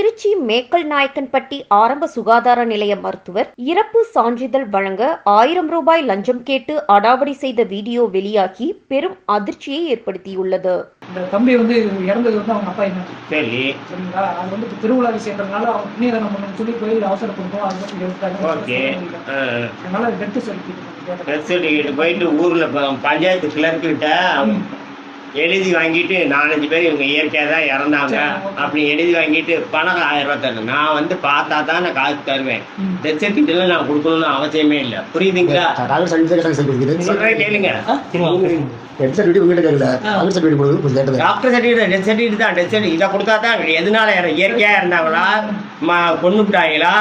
திருச்சி மேக்கல் நாயக்கன்பட்டி ஆரம்ப சுகாதார நிலைய மருத்துவர் இறப்பு சான்றிதழ் வழங்க 1000 ரூபாய் லஞ்சம் கேட்டு அடாவடி செய்த வீடியோ வெளியாகி பெரும் அதிர்ச்சியை ஏற்படுத்தியுள்ளது. இந்த தம்பி இறந்தது அவங்க அப்பா என்ன சரிங்களா, அது திருவிழா விஷயன்றதுனால அவங்க புண்ணியதானம் பண்ணணும்னு சொல்லி கோயில் அவசரப்படுத்தோம். அதனால டெத் சர்டிஃபிகேட் போயிட்டு ஊர்ல பஞ்சாயத்து கிளர்க்கிட்ட எழுதி வாங்கிட்டு 4-5 பேர் இவங்க இயற்கையாக தான் இறந்தாங்க அப்படி எழுதி வாங்கிட்டு பணம் 1000 ரூபா தரணும். நான் பார்த்தா தான் நான் காசு தருவேன். டெத் சர்டிஃபிகேட்லாம் நான் கொடுக்கணும்னு அவசியமே இல்லை. புரியுதுங்களா? சொல்றேன் கேளுங்க. டாக்டர் சர்டிஃபிகேட் டெத் சர்டிஃபிகேட் தான். டெத் சர்டிஃபிகேட் இதை கொடுத்தா தான் எதனால இயற்கையாக இருந்தாங்களா, கொண்டுட்டாங்களா,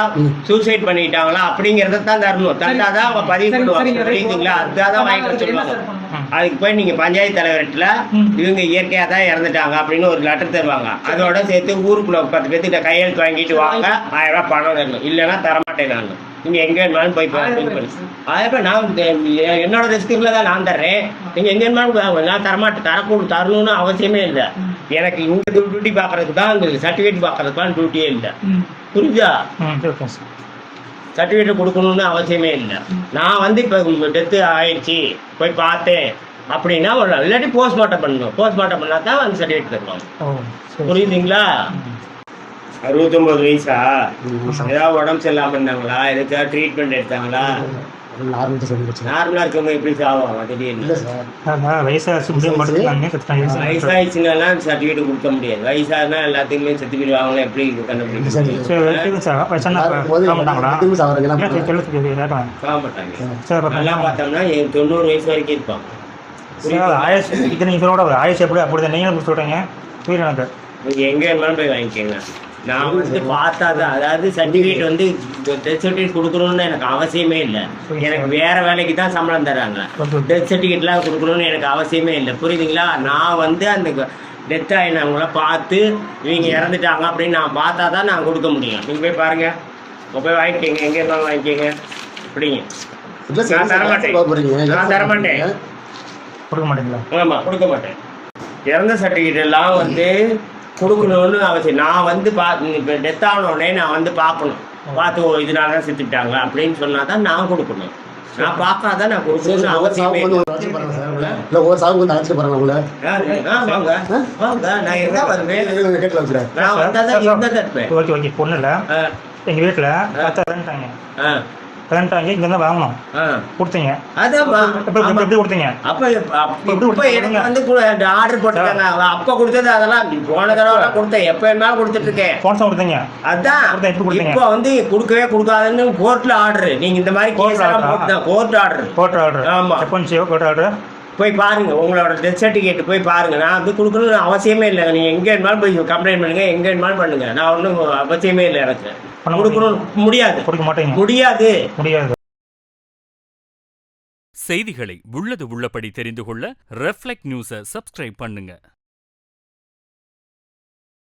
சூசைட் பண்ணிட்டாங்களா அப்படிங்கிறத தான் தரணும். தந்தாதான் அவங்க பதிவு பண்ணுவாங்க. புரியுதுங்களா? அதுதான் வாங்கிட்டு சொல்லுவாங்க. அதுக்கு போய் நீங்க பஞ்சாயத்து தலைவர்கிட்ட இவங்க இயற்கையா தான் இறந்துட்டாங்க அப்படின்னு ஒரு லெட்டர் தருவாங்க. அதோட சேர்த்து ஊருக்குள்ள 10 பேர்த்திட்ட கையெழுத்து வாங்கிட்டு வாங்க, 1000 ரூபாய் பணம் தரணும். இல்லைன்னா தரமாட்டேன். நான் நீங்க எங்க வேணாலும் போய் 1000 ரூபாய் நான் என்னோட ரிஸ்க்குல தான் நான் தர்றேன். நீங்க எங்க வேணாலும் நான் தரமாட்டேன். தரணும்னு அவசியமே இல்லை. எனக்கு இந்த டியூட்டி பாக்குறதுக்கு தான், இந்த சர்டிஃபிகேட் பாக்குறதுக்கு தான் டியூட்டியே இல்லை. புரியுதா? சர்டிஃபிகேட் கொடுக்கணும்னு அவசியமே இல்லை. நான் இப்போ டெத்து ஆயிடுச்சு போய் பார்த்தேன் அப்படின்னா இல்லாட்டி போஸ்ட்மார்ட்டம் பண்ணணும். போஸ்ட்மார்ட்டம் பண்ணா தான் அந்த சர்டிஃபிகேட் தருவாங்க. புரியுதுங்களா? 69 வயசா? ஏதாவது உடம்பு சரியில்லாம இருந்தாங்களா? எதுக்காவது ட்ரீட்மெண்ட் எடுத்தாங்களா? நார்மலா இருக்கவங்க எப்படி சாவாங்க திடீர்னு? வயசாயிடுச்சுனாலாம் சர்டிஃபிகேட் கொடுக்க முடியாது. வயசானா எல்லாத்துக்குமே சர்டிஃபிகேட் வாங்கலாம். எப்படி நல்லா பார்த்தோம்னா 90 வயசு வரைக்கும் இருப்பாங்க. நீங்க எங்க வேணாலும் போய் வாங்கிக்கோங்க. நான் பார்த்தா தான், அதாவது சர்டிஃபிகேட் டெத் சர்டிஃபிகேட் கொடுக்கணும்னு எனக்கு அவசியமே இல்லை. எனக்கு வேற வேலைக்கு தான் சம்பளம் தராங்க. டெத் சர்டிஃபிகேட்லாம் கொடுக்கணும்னு எனக்கு அவசியமே இல்லை. புரியுதுங்களா? நான் அந்த டெத் ஆகினவங்கள பார்த்து இவங்க இறந்துட்டாங்க அப்படின்னு நான் பார்த்தா தான் நான் கொடுக்க முடியும். நீங்கள் போய் பாருங்க, போய் வாங்கிக்கோங்க. எங்கே இருந்தாலும் வாங்கிக்கோங்க. அப்படிங்க. நான் தரமாட்டேன். நான் தரமாட்டேன். கொடுக்க மாட்டீங்களா? ஆமாம், கொடுக்க மாட்டேன். இறந்த சர்டிஃபிகேட் எல்லாம் கொடுக்கணும்னு அவசியம். நான் இப்போ டெத் ஆனோடனே நான் பார்க்கணும். பார்த்து இதனால தான் செத்துட்டாங்க அப்படின்னு சொன்னா தான் நான் கொடுக்கணும். நான் பார்க்காதான் நான் கொடுக்கணும்னு அவசியமே. நான் எங்க வருவேன்? நான் வந்தாதான் இருந்த தருப்பேன். பொண்ணு இல்லை எங்கள் வீட்டில் இங்க தான் வாங்கணும் கொடுத்தீங்க. எப்படி கொடுத்தீங்க? ஆர்டர் போட்டாங்க. அப்ப கொடுத்தது அதெல்லாம் போன தடவை கொடுத்தேன். எப்ப வேணாலும் கொடுத்துட்டு இருக்கேன். கொடுத்தீங்க. அதான் இப்ப கொடுக்கவே கொடுக்காதுன்னு கோர்ட்ல ஆர்டர். நீங்க இந்த மாதிரி கோர்ட் ஆர்டர். ஆமா, கோர்ட் ஆர்டர். போய் பாருங்க. உங்களோட டெத் சர்டிஃபிகேட் போய் பாருங்க. நான் கொடுக்கணும்னு அவசியமே இல்லை. நீங்க எங்க வேணாலும் போய் கம்ப்ளைண்ட் பண்ணுங்க, எங்க வேணாலும் பண்ணுங்க. நான் ஒன்றும் அவசியமே இல்லை. எனக்கு கொடுக்கணும் முடியாது. கொடுக்க மாட்டேங்க. முடியாது. செய்திகளை உள்ளது உள்ளபடி தெரிந்து கொள்ள ரெஃப்ளெக்ட் நியூஸை சப்ஸ்கிரைப் பண்ணுங்க.